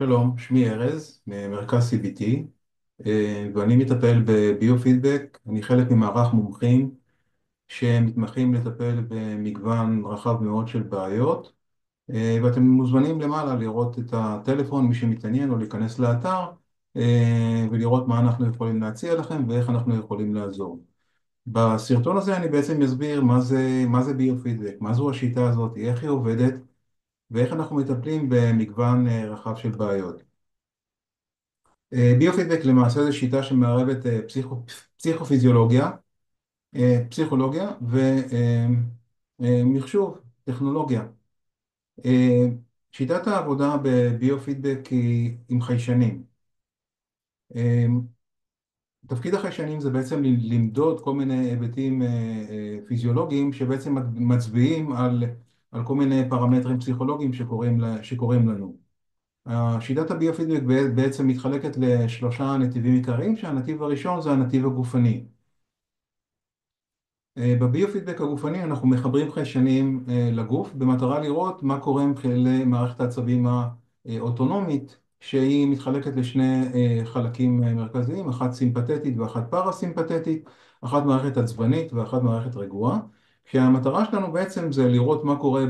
שלום, שמי ארז, ממרכז CBT, ואני מטפל בביו-פידבק. אני חלק ממערך מומחים שמתמחים לטפל במגוון רחב מאוד של בעיות, ואתם מוזמנים למעלה לראות את הטלפון, מי שמתעניין, או להיכנס לאתר ולראות מה אנחנו יכולים להציע לכם ואיך אנחנו יכולים לעזור. בסרטון הזה אני בעצם אסביר מה זה ביו-פידבק, מה זו השיטה הזאת, איך היא עובדת ואיך אנחנו מטפלים במגוון רחב של בעיות. ביופידבק למעשה זו שיטה שמערבת פסיכופיזיולוגיה, פסיכולוגיה ומחשוב, טכנולוגיה. אה, שיטת העבודה בביופידבק היא עם חיישנים. אה, תפקיד החיישנים זה בעצם למדוד כל מיני היבטים פיזיולוגיים שבעצם מצביעים על כל מיני פרמטרים פסיכולוגיים שקורים לנו. שיטת הביופידבק בעצם מתחלקת לשלושה נתיבים עיקריים, שהנתיב הראשון זה הנתיב הגופני. בביופידבק הגופני אנחנו מחברים חיישנים לגוף במטרה לראות מה קורה למערכת העצבים האוטונומית, שהיא מתחלקת לשני חלקים מרכזיים, אחת סימפתטית ואחת פרסימפתטית, אחת מערכת עצבנית ואחת מערכת רגועה, כשהמטרה שלנו בעצם זה לראות מה קורה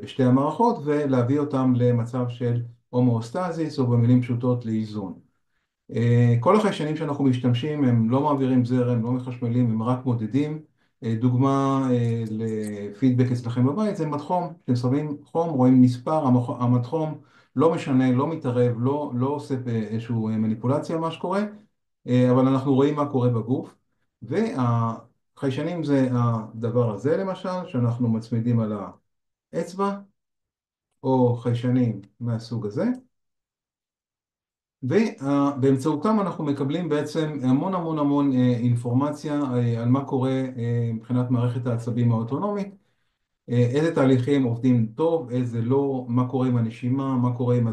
בשתי המערכות ולהביא אותם למצב של הומואוסטזיס, או במילים פשוטות לאיזון. כל החיישנים שאנחנו משתמשים הם לא מעבירים זרם, לא מחשמלים, הם רק מודדים. דוגמה לפידבק אצלכם בבית זה מדחום. כשאתם שמים חום רואים מספר, המדחום לא משנה, לא מתערב, לא עושה איזושהי מניפולציה על מה שקורה, אבל אנחנו רואים מה קורה בגוף. והחיישנים זה הדבר הזה למשל, שאנחנו מצמידים על האצבע, או חיישנים מהסוג הזה. ובאמצעותם אנחנו מקבלים בעצם המון המון המון אינפורמציה על מה קורה מבחינת מערכת העצבים האוטונומית, איזה תהליכים עובדים טוב, איזה לא, מה קורה עם הנשימה, מה קורה עם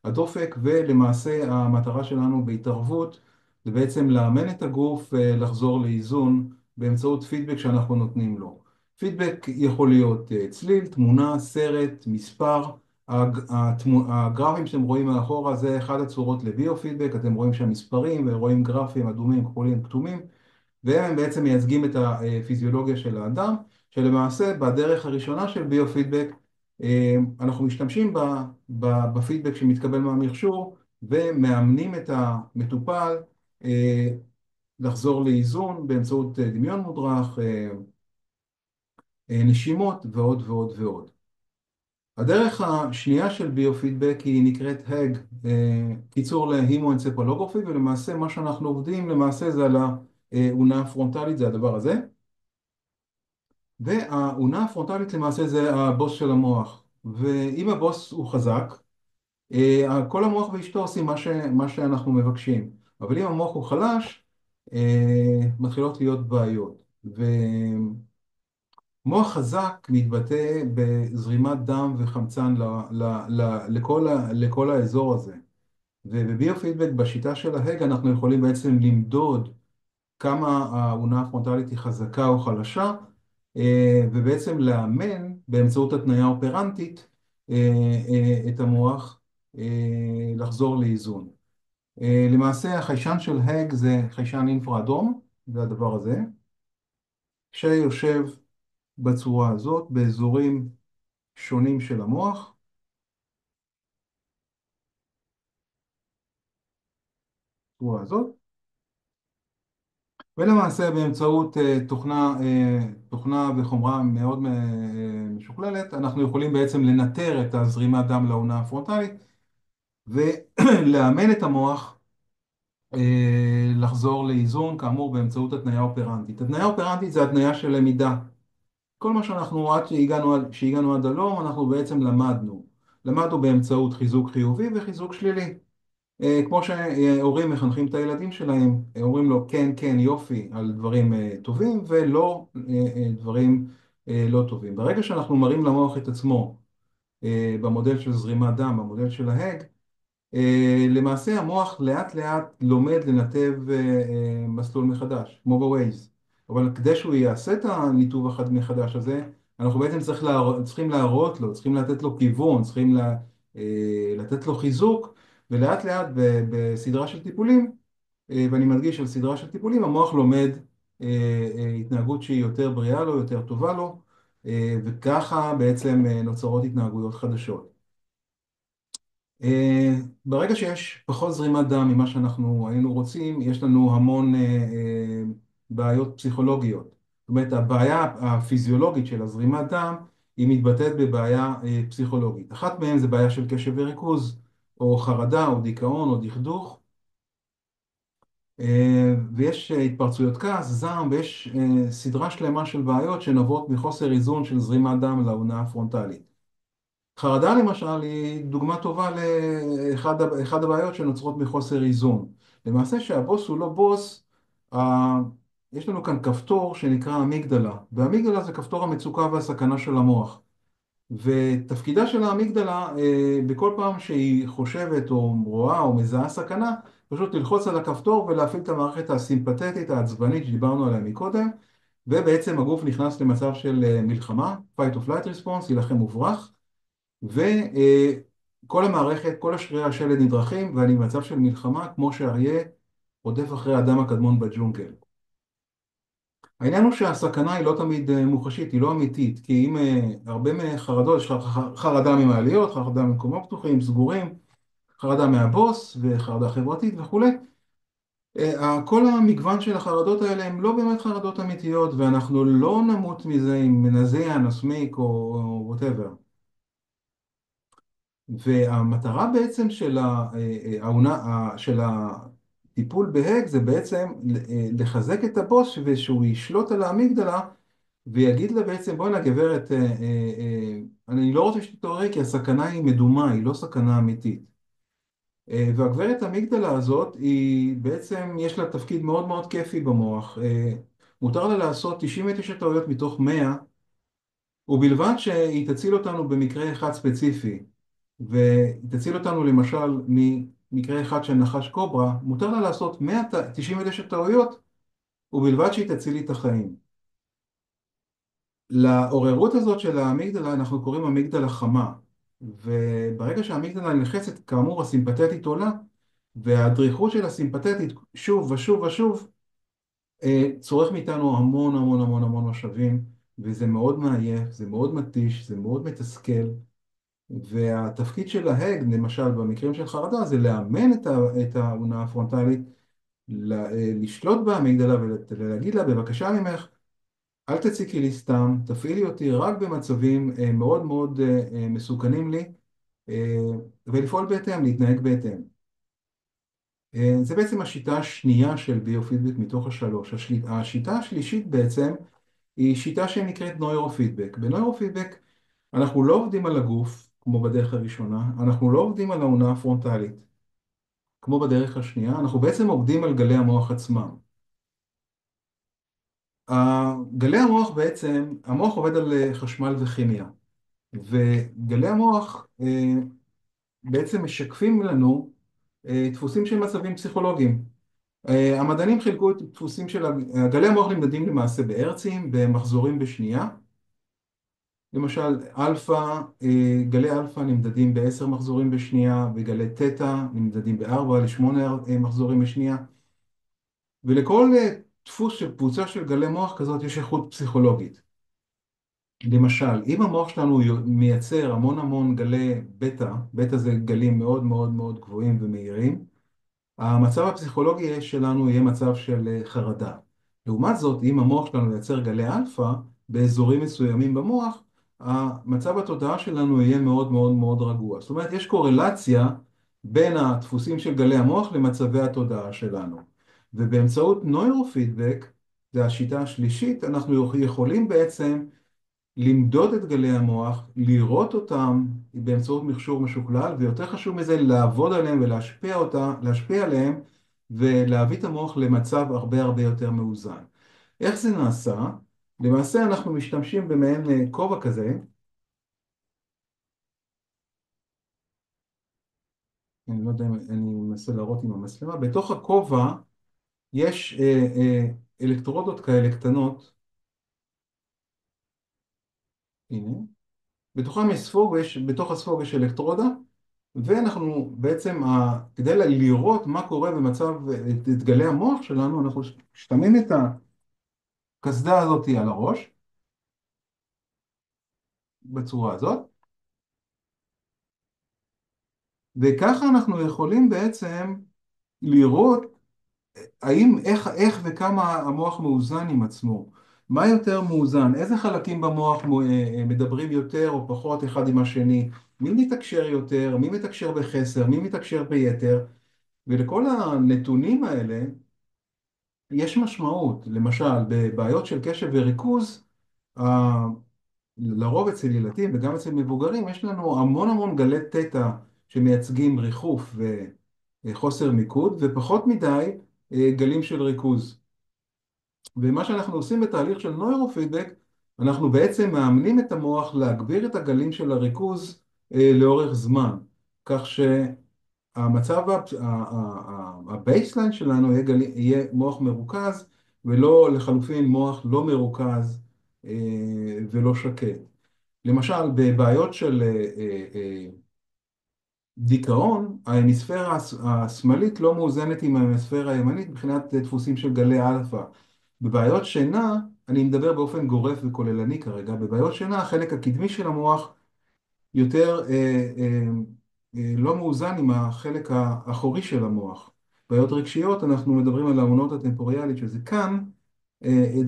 הדופק, ולמעשה המטרה שלנו בהתערבות זה בעצם לאמן את הגוף לחזור לאיזון באמצעות פידבק שאנחנו נותנים לו. פידבק יכול להיות צליל, תמונה, סרט, מספר. הגרפים שאתם רואים מאחורה זה אחד הצורות לביו-פידבק. אתם רואים שם מספרים ורואים גרפים אדומים, כחולים, כתומים, והם בעצם מייצגים את הפיזיולוגיה של האדם, שלמעשה בדרך הראשונה של ביו-פידבק אנחנו משתמשים בפידבק שמתקבל מהמכשור ומאמנים את המטופל לחזור לאיזון באמצעות דמיון מודרך, נשימות ועוד ועוד ועוד. הדרך השנייה של ביו-פידבק היא נקראת האג, קיצור להימואנצפלוגרפי, ולמעשה מה שאנחנו עובדים למעשה זה על האונה הפרונטלית, זה הדבר הזה. והאונה הפרונטלית למעשה זה הבוס של המוח, ואם הבוס הוא חזק, כל המוח ואשתו עושים מה שאנחנו מבקשים, אבל אם המוח הוא חלש, מתחילות להיות בעיות. מוח חזק מתבטא בזרימת דם וחמצן לכל האזור הזה. ובביו-פידבק בשיטה של ההג אנחנו יכולים בעצם למדוד כמה האונה הפרונטלית היא חזקה או חלשה, ובעצם לאמן באמצעות התניה אופרנטית את המוח לחזור לאיזון. למעשה החיישן של האג זה חיישן אינפרה-אדום, זה הדבר הזה, שיושב בצורה הזאת באזורים שונים של המוח, בצורה הזאת. ולמעשה באמצעות תוכנה וחומרה מאוד משוכללת, אנחנו יכולים בעצם לנטר את הזרימת דם לאונה הפרונטלית ולאמן את המוח לחזור לאיזון, כאמור באמצעות התניה אופרנטית. התניה אופרנטית זה התניה של למידה. כל מה שאנחנו עד שהגענו עד הלום, אנחנו בעצם למדנו באמצעות חיזוק חיובי וחיזוק שלילי. כמו שהורים מחנכים את הילדים שלהם, אומרים לו כן, כן, יופי על דברים טובים ולא דברים לא טובים. ברגע שאנחנו מראים למוח את עצמו במודל של זרימת דם, במודל של ההג, למעשה המוח לאט לאט לומד לנתב מסלול מחדש, כמו בווייז. אבל כדי שהוא יעשה את הניתוב מחדש הזה, אנחנו בעצם צריכים להראות לו, צריכים לתת לו כיוון, צריכים לתת לו חיזוק, ולאט לאט בסדרה של טיפולים, ואני מדגיש על סדרה של טיפולים, המוח לומד התנהגות שהיא יותר בריאה לו, יותר טובה לו, וככה בעצם נוצרות התנהגויות חדשות. ברגע שיש פחות זרימת דם ממה שאנחנו היינו רוצים, יש לנו המון בעיות פסיכולוגיות. זאת אומרת, הבעיה הפיזיולוגית של הזרימת דם היא מתבטאת בבעיה פסיכולוגית. אחת מהן זה בעיה של קשב וריכוז, או חרדה, או דיכאון, או דכדוך. ויש התפרצויות כעס, זעם, ויש סדרה שלמה של בעיות שנובעות מחוסר איזון של זרימת דם לאונה הפרונטלית. חרדה למשל היא דוגמה טובה לאחד הבעיות שנוצרות מחוסר איזון. למעשה שהבוס הוא לא בוס, יש לנו כאן כפתור שנקרא אמיגדלה, והאמיגדלה זה כפתור המצוקה והסכנה של המוח. ותפקידה של האמיגדלה, בכל פעם שהיא חושבת או רואה או מזהה סכנה, פשוט ללחוץ על הכפתור ולהפעיל את המערכת הסימפתטית, העצבנית שדיברנו עליה מקודם, ובעצם הגוף נכנס למצב של מלחמה, fight or flight response, יילחם וברח, וכל המערכת, כל השרירי השלד נדרכים, ואני במצב של מלחמה כמו שאריה רודף אחרי האדם הקדמון בג'ונגל. העניין הוא שהסכנה היא לא תמיד מוחשית, היא לא אמיתית, כי אם הרבה מחרדות, יש חרדה ממעליות, חרדה ממקומות פתוחים, סגורים, חרדה מהבוס וחרדה חברתית וכולי. כל המגוון של החרדות האלה הם לא באמת חרדות אמיתיות, ואנחנו לא נמות מזה אם נזיע, נסמיק או whatever. והמטרה בעצם של של הטיפול בהק זה בעצם לחזק את הבוס ושהוא ישלוט על האמיגדלה ויגיד לה בעצם, בואי גברת, אני לא רוצה שתתעוררי כי הסכנה היא מדומה, היא לא סכנה אמיתית. והגברת האמיגדלה הזאת, היא בעצם, יש לה תפקיד מאוד מאוד כיפי במוח. מותר לה לעשות 99 טעויות מתוך 100, ובלבד שהיא תציל אותנו במקרה אחד ספציפי. והיא תציל אותנו למשל ממקרה אחד של נחש קוברה, מותר לה לעשות 99 טעויות, ובלבד שהיא תציל לי את החיים. לעוררות הזאת של האמיגדלה אנחנו קוראים אמיגדלה חמה, וברגע שהאמיגדלה נלחצת, כאמור הסימפתטית עולה, והדריכות של הסימפתטית שוב ושוב ושוב צורך מאיתנו המון המון המון המון משאבים, וזה מאוד מעייף, זה מאוד מתיש, זה מאוד מתסכל, והתפקיד של ההג, למשל במקרים של חרדה, זה לאמן את האונה הפרונטלית, לשלוט באמיגדלה ולהגיד לה בבקשה ממך, אל תציקי לי סתם, תפעילי אותי רק במצבים מאוד מאוד מסוכנים לי, ולפעול בהתאם, להתנהג בהתאם. זה בעצם השיטה השנייה של ביו-פידבק מתוך השלוש. השיטה השלישית בעצם היא שיטה שנקראת נוירופידבק. בנוירופידבק אנחנו לא עובדים על הגוף, כמו בדרך הראשונה, אנחנו לא עובדים על האונה הפרונטלית, כמו בדרך השנייה, אנחנו בעצם עובדים על גלי המוח עצמם. גלי המוח בעצם, המוח עובד על חשמל וכימיה, וגלי המוח בעצם משקפים לנו דפוסים של מצבים פסיכולוגיים. המדענים חילקו את דפוסים של גלי המוח נמדדים למעשה בהרצים, במחזורים בשנייה. למשל, גלי אלפא נמדדים ב10 מחזורים בשנייה, וגלי תטא נמדדים ב4 ל8 מחזורים בשנייה. ולכל דפוס של קבוצה של גלי מוח כזאת יש איכות פסיכולוגית. למשל, אם המוח שלנו מייצר המון המון גלי בטא, בטא זה גלים מאוד מאוד מאוד גבוהים ומהירים, המצב הפסיכולוגי שלנו יהיה מצב של חרדה. לעומת זאת, אם המוח שלנו ייצר גלי אלפא באזורים מסוימים במוח, המצב התודעה שלנו יהיה מאוד מאוד מאוד רגוע. זאת אומרת, יש קורלציה בין הדפוסים של גלי המוח למצבי התודעה שלנו. ובאמצעות נוירופידבק, זה השיטה השלישית, אנחנו יכולים בעצם למדוד את גלי המוח, לראות אותם באמצעות מכשור משוקלל, ויותר חשוב מזה, לעבוד עליהם ולהשפיע עליהם, ולהביא את המוח למצב הרבה הרבה יותר מאוזן. איך זה נעשה? למעשה אנחנו משתמשים במעין כובע כזה, אני לא יודע אם אני מנסה להראות עם המצלמה, בתוך הכובע יש אלקטרודות כאלה קטנות, הנה, בתוך הספוג יש אלקטרודה, ואנחנו בעצם, כדי לראות מה קורה במצב, את גלי המוח שלנו, אנחנו שמים את הקסדה הזאת על הראש, בצורה הזאת, וככה אנחנו יכולים בעצם לראות איך וכמה המוח מאוזן עם עצמו. מה יותר מאוזן? איזה חלקים במוח מדברים יותר או פחות אחד עם השני? מי מתקשר יותר? מי מתקשר בחסר? מי מתקשר ביתר? ולכל הנתונים האלה יש משמעות. למשל, בבעיות של קשב וריכוז, ה- לרוב אצל ילדים וגם אצל מבוגרים, יש לנו המון המון גלי תטא שמייצגים ריחוף וחוסר מיקוד, ופחות מדי גלים של ריכוז. ומה שאנחנו עושים בתהליך של נוירופידבק, אנחנו בעצם מאמנים את המוח להגביר את הגלים של הריכוז לאורך זמן, כך שהמצב, הבייסליין שלנו יהיה מוח מרוכז, ולא לחלופין מוח לא מרוכז ולא שקט. למשל, בבעיות של דיכאון, ההמיספירה השמאלית לא מאוזנת עם ההמיספירה הימנית מבחינת דפוסים של גלי אלפא. בבעיות שינה, אני מדבר באופן גורף וכוללני כרגע, בבעיות שינה החלק הקדמי של המוח יותר לא מאוזן עם החלק האחורי של המוח. בעיות רגשיות, אנחנו מדברים על העונות הטמפוריאלית, שזה כאן,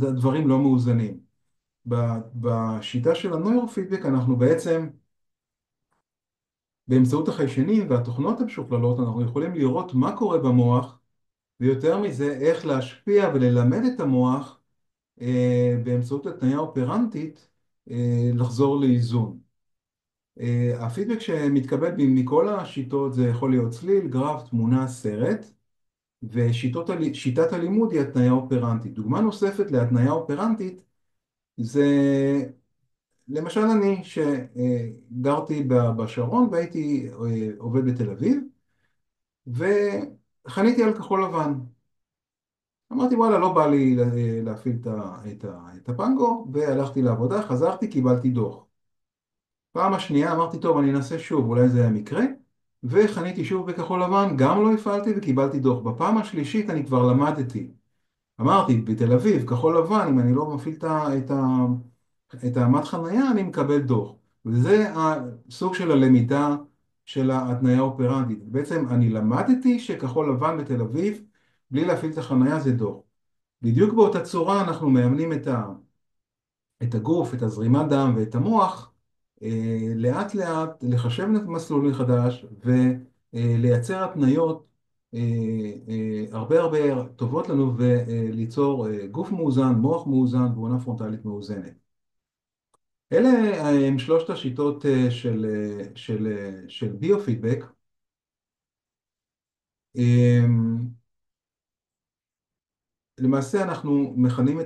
הדברים לא מאוזנים. בשיטה של הנוירופידבק אנחנו בעצם באמצעות החיישנים והתוכנות המשוכללות אנחנו יכולים לראות מה קורה במוח, ויותר מזה איך להשפיע וללמד את המוח באמצעות התניה אופרנטית לחזור לאיזון. הפידבק שמתקבל מכל השיטות זה יכול להיות צליל, גרף, תמונה, סרט, ושיטת הלימוד היא התניה אופרנטית. דוגמה נוספת להתניה אופרנטית זה למשל אני שגרתי בשרון והייתי עובד בתל אביב, וחניתי על כחול לבן. אמרתי וואלה לא בא לי להפעיל את הפנגו, והלכתי לעבודה, חזרתי, קיבלתי דוח. פעם השנייה אמרתי טוב אני אנסה שוב, אולי זה היה מקרה, וחניתי שוב בכחול לבן, גם לא הפעלתי וקיבלתי דוח. בפעם השלישית אני כבר למדתי. אמרתי בתל אביב, כחול לבן, אם אני לא מפעיל את העמד חנייה אני מקבל דוח. וזה הסוג של הלמידה של ההתניה האופרנטית. בעצם אני למדתי שכחול לבן בתל אביב, בלי להפעיל את החנייה זה דוח. בדיוק באותה צורה אנחנו מאמנים את הגוף, את הזרימת דם ואת המוח, לאט לאט לחשב מסלול מחדש ולייצר התניות הרבה הרבה טובות לנו וליצור גוף מאוזן, מוח מאוזן ועונה פרונטלית מאוזנת. אלה הם שלושת השיטות של ביו-פידבק. למעשה אנחנו מכנים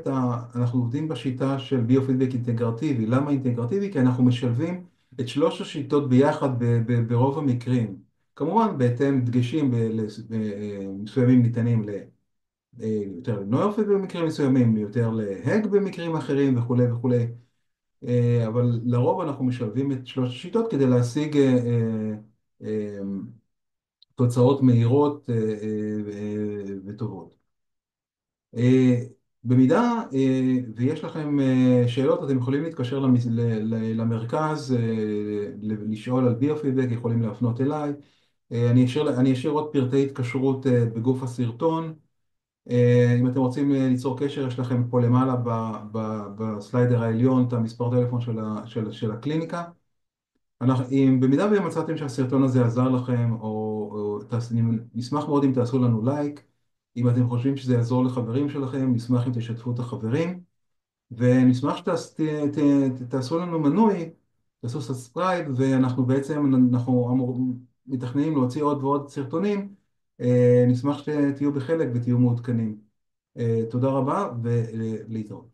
אנחנו עובדים בשיטה של ביו-פידבק אינטגרטיבי. למה אינטגרטיבי? כי אנחנו משלבים את שלוש השיטות ביחד ברוב המקרים. כמובן בהתאם דגשים מסוימים ניתנים יותר לנוירופידבק במקרים מסוימים, יותר להג במקרים אחרים וכולי וכולי. אבל לרוב אנחנו משלבים את שלוש השיטות כדי להשיג אה, תוצאות מהירות וטובות. במידה ויש לכם שאלות, אתם יכולים להתקשר למרכז, לשאול על ביו-פידבק, יכולים להפנות אליי. אני אשאיר עוד פרטי התקשרות בגוף הסרטון. אם אתם רוצים ליצור קשר, יש לכם פה למעלה בסליידר העליון את המספר טלפון של הקליניקה. אם במידה ומצאתם שהסרטון הזה עזר לכם, אני נשמח מאוד אם תעשו לנו לייק. אם אתם חושבים שזה יעזור לחברים שלכם, נשמח אם תשתפו את החברים. ונשמח שתעשו לנו מנוי, תעשו סאבסקרייב, ואנחנו בעצם, מתכננים להוציא עוד ועוד סרטונים. נשמח שתהיו בחלק ותהיו מעודכנים. תודה רבה ולהתראות.